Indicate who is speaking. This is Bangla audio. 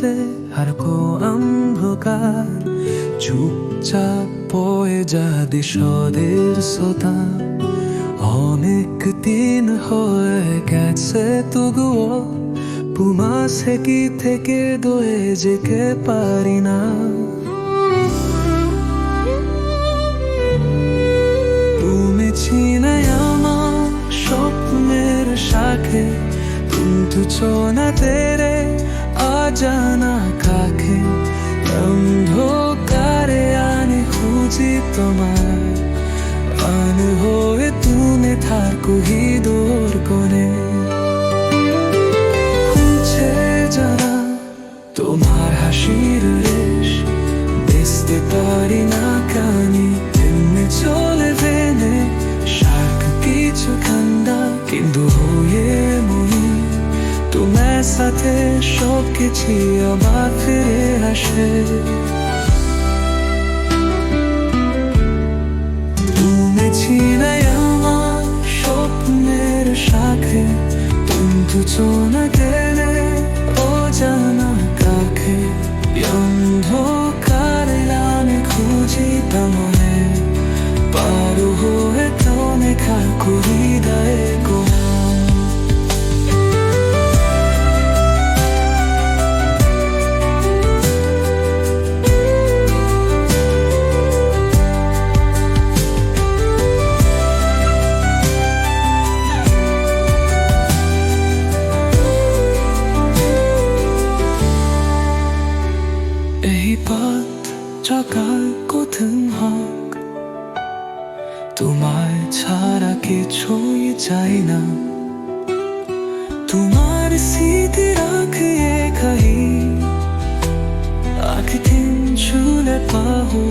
Speaker 1: আছে আর কো অন্ধকার, চুপচাপ বয়ে যা দিশদের সোতা। অনেক দিন হয়ে গেছে তবুও পুমা সেকি থেকে দয়ে যেতে পারি না। তুমি চিনে আমার স্বপ্নের শাখে, কিন্তু চোনা তেরে অজানা কাকে। অন্ধকারে আনে খুঁজি তোমায়, আন হয়ে তুমি থাকো হি দূর কোণে। খুঁজে জানা তোমার হাসির রেশ, বেসতে পারি না কানি এমনি চলে ভেনে। শাক কিছু ঠান্ডা কিন্তু হয়ে মহি, তোমার সাথে সব কিছু আবার ফিরে আসে। তুমি চিনে আমার স্বপ্নের শাখে, কিন্তু চোনা গেলে অজানা কাকে। অন্ধকারে আমি খুঁজি তোমায়, পারো হয়ে তুমি থাকো হৃদয়ে কোণে। এই পথ চকার কোথাও হোক, তোমায় ছাড়া কিছুই চাই না। তোমার স্মৃতি রাখিয়ে খাই, আখ দিন ছুলে পাহো।